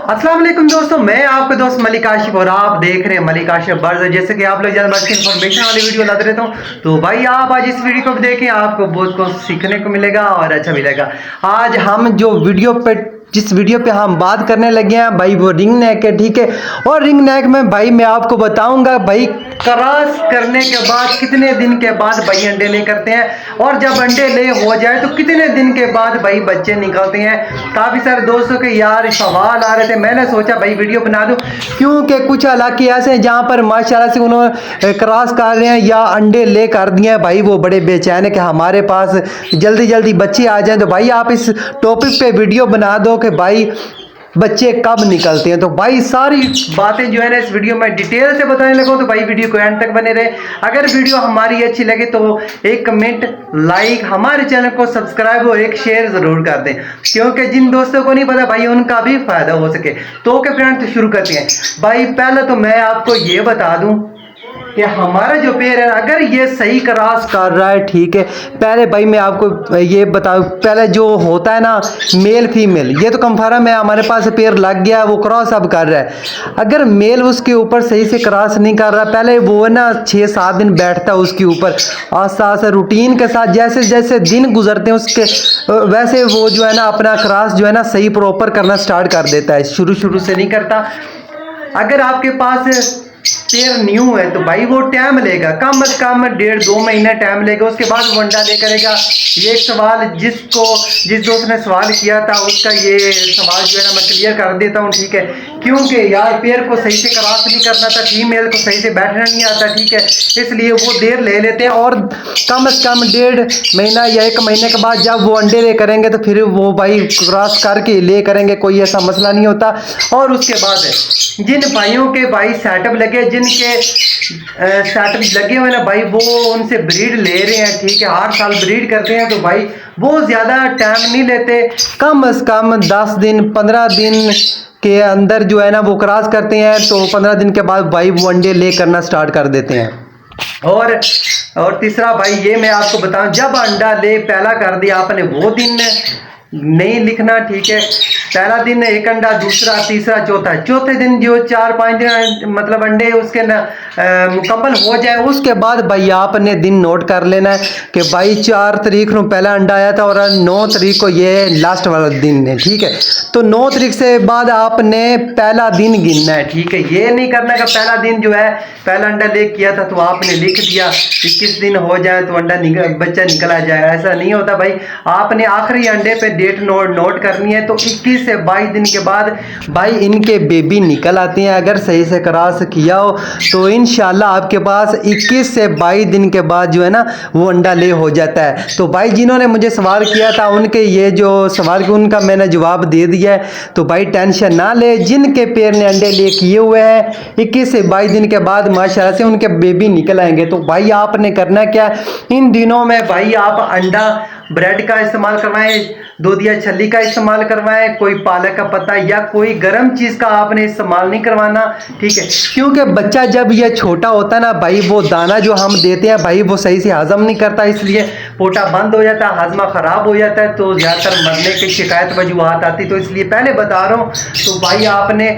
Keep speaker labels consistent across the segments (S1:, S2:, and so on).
S1: अस्सलाम वालेकुम दोस्तों, मैं आपका दोस्त मलिक आशिफ और आप देख रहे हैं मलिक आशिफ बर्ड। जैसे कि आप लोग ज़्यादा बर्ड की इन्फॉर्मेशन वाली वीडियो लाते रहता हूँ, तो भाई आप आज इस वीडियो को भी देखें, आपको बहुत कुछ सीखने को मिलेगा और अच्छा मिलेगा। आज हम जिस वीडियो पे हम बात करने लगे हैं भाई, वो रिंग नेक है, ठीक है। और रिंग नेक में भाई मैं आपको बताऊंगा भाई, क्रॉस करने के बाद कितने दिन के बाद भाई अंडे ले करते हैं, और जब अंडे ले हो जाए तो कितने दिन के बाद भाई बच्चे निकलते हैं। काफी सारे दोस्तों के यार सवाल आ रहे थे, मैंने सोचा भाई वीडियो बना दूं, क्योंकि कुछ इलाके ऐसे हैं जहां पर माशाल्लाह से उन्होंने क्रॉस कर रहे हैं या अंडे ले कर दिए हैं भाई, वो बड़े बेचैन है कि हमारे पास जल्दी जल्दी बच्चे आ जाएं। तो भाई आप इस टॉपिक पे वीडियो बना दो कि भाई बच्चे कब निकलते हैं। तो भाई सारी बातें जो है ना इस वीडियो में डिटेल से बताने लगा, तो भाई वीडियो को एंड तक बने रहे। अगर वीडियो हमारी अच्छी लगे तो एक कमेंट, लाइक, हमारे चैनल को सब्सक्राइब और एक शेयर जरूर कर दें, क्योंकि जिन दोस्तों को नहीं पता भाई उनका भी फायदा हो सके। तो ओके फ्रेंड, तो शुरू करते हैं। भाई पहले तो मैं आपको ये बता दूं कि हमारा जो पेड़ है, अगर ये सही क्रॉस कर रहा है, ठीक है। पहले भाई मैं आपको ये बताऊं, पहले जो होता है ना मेल फीमेल, ये तो कंफर्म है हमारे पास पेड़ लग गया, वो क्रॉस अब कर रहा है। अगर मेल उसके ऊपर सही से क्रॉस नहीं कर रहा, पहले वो ना 6-7 दिन बैठता है उसके ऊपर, आस्ता आस्ता रूटीन के साथ, जैसे जैसे दिन गुजरते हैं उसके वैसे वो जो है ना अपना क्रॉस जो है ना सही प्रॉपर करना स्टार्ट कर देता है, शुरू शुरू से नहीं करता। अगर आपके पास पेयर न्यू है तो भाई वो टाइम लेगा, कम से कम 1.5-2 महीना टाइम लेगा, उसके बाद वो अंडा ले करेगा। ये सवाल जिस दोस्त ने सवाल किया था उसका ये सवाल जो है ना मैं क्लियर कर देता हूँ, ठीक है। क्योंकि यार पेयर को सही से क्रॉस नहीं करना था, फीमेल को सही से बैठना नहीं आता, ठीक है, इसलिए वो देर ले लेते हैं। और कम से कम 1.5 महीना या 1 महीने के बाद जब वो अंडे ले करेंगे तो फिर वो भाई क्रॉस करके ले करेंगे, कोई ऐसा मसला नहीं होता। और उसके बाद जिन भाइयों के भाई सेटअप लगे, जिनके सेटअप लगे हुए ना भाई, वो उनसे ब्रीड ले रहे हैं, ठीक है, हर साल ब्रीड करते हैं, तो भाई वो ज्यादा टाइम नहीं लेते, कम से कम 10 दिन 15 दिन के अंदर जो है ना वो क्रॉस करते हैं। तो 15 दिन के बाद भाई वो अंडे ले करना स्टार्ट कर देते हैं। और तीसरा भाई ये मैं आपको बताऊं, जब अंडा ले पहला कर दिया आपने, वो दिन नहीं लिखना, ठीक है। पहला दिन एक अंडा, दूसरा, तीसरा, चौथे दिन जो 4-5 दिन मतलब अंडे उसके ना मुकम्मल हो जाए, उसके बाद भाई आपने दिन नोट कर लेना है कि भाई 4 तारीख को पहला अंडा आया था और 9 तारीख को ये लास्ट वाला दिन है, ठीक है। तो 9 तारीख से बाद आपने पहला दिन गिनना है, ठीक है। ये नहीं करना कि पहला दिन जो है पहला अंडा ले किया था तो आपने लिख दिया 21 दिन हो जाए तो बच्चा निकल आ जाए, ऐसा नहीं होता भाई। आपने आखिरी अंडे पे डेट नोट करनी है, तो 21 से 22 दिन के बाद भाई इनके बेबी निकल आते हैं। अगर सही से क्रॉस किया हो तो इंशाल्लाह आपके पास 21 से 22 दिन के बाद जो है ना वो अंडा ले हो जाता है। तो भाई जिन्होंने मुझे सवाल किया था उनके ये जो सवाल किया उनका मैंने जवाब दे दिया है। तो भाई टेंशन ना ले, जिनके पेड़ ने अंडे ले किए हुए हैं 21 से 22 दिन के बाद माशाल्लाह से उनके बेबी निकल आएंगे। तो भाई आपने करना क्या, इन दिनों में भाई आप अंडा ब्रेड का इस्तेमाल करवाएं, दूध या छल्ली का इस्तेमाल करवाएं, कोई पालक का पत्ता या कोई गर्म चीज का आपने इस्तेमाल नहीं करवाना, ठीक है। क्योंकि बच्चा जब ये छोटा होता है ना भाई, वो दाना जो हम देते हैं भाई वो सही से हजम नहीं करता, इसलिए पोटा बंद हो जाता है, हाजमा खराब हो जाता है, तो ज्यादातर मरने की शिकायत वजूहत आती। तो इसलिए पहले बता रहा हूँ, तो भाई आपने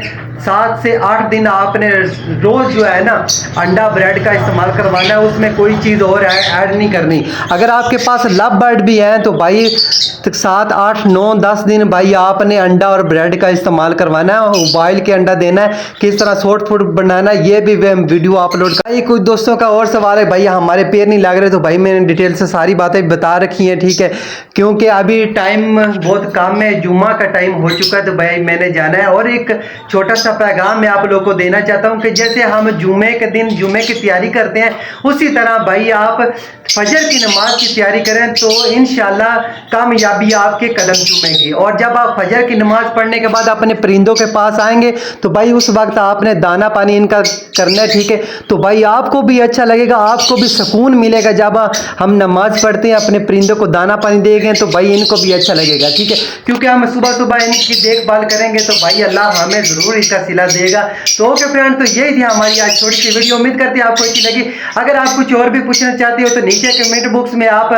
S1: 7 से 8 दिन आपने रोज जो है ना अंडा ब्रेड का इस्तेमाल करवाना है, उसमें कोई चीज़ और ऐड नहीं करनी। अगर आपके पास लव बर्ड भी है तो भाई 7, 8, 9, 10 दिन भाई आपने अंडा और ब्रेड का इस्तेमाल करवाना है। उबाइल के अंडा देना है, किस तरह शॉर्ट फूड बनाना है, ये भी वीडियो अपलोड कर। कुछ दोस्तों का और सवाल है भाई हमारे पेड़ नहीं लग रहे, तो भाई मैंने डिटेल से सारी बातें बता रखी हैं, ठीक है। क्योंकि अभी टाइम बहुत कम है, जुम्मा का टाइम हो चुका है, तो भाई मैंने जाना है। और एक छोटा सा पैगाम मैं आप लोगों को देना चाहता हूं कि जैसे हम जुम्मे के दिन जुम्मे की तैयारी करते हैं, उसी तरह भाई आप फजर की नमाज की तैयारी करें, तो इंशाल्लाह कामयाबी आपके कदम चूमेगी। और जब आप फजर की नमाज पढ़ने के बाद अपने परिंदों के पास आएंगे तो भाई उस वक्त आपने दाना पानी इनका करना है, ठीक है। तो भाई आपको भी अच्छा लगेगा, आपको भी सुकून मिलेगा। जब हम नमाज पढ़ते हैं अपने परिंदों को दाना पानी देंगे तो भाई इनको भी अच्छा लगेगा, ठीक है। क्योंकि हम सुबह सुबह इनकी देखभाल करेंगे तो भाई अल्लाह हमें जरूर इसका सिला देगा। तो ओके फ्रेंड, तो यही थी हमारी आज छोटी सी वीडियो, उम्मीद करते हैं आपको अच्छी लगी। अगर आप कुछ और भी पूछना चाहते हो तो नीचे कमेंट बॉक्स में आप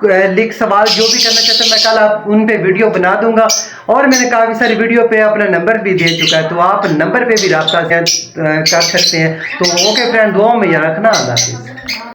S1: लिख सवाल जो भी करना चाहते हैं मैं कल आप उन पे वीडियो बना दूंगा। और मैंने काफ़ी सारी वीडियो पे अपना नंबर भी दे चुका है, तो आप नंबर पे भी रब्ता कर सकते हैं। तो ओके फ्रेंड, दुआ में याद रखना। अल्लाह हाफिज़।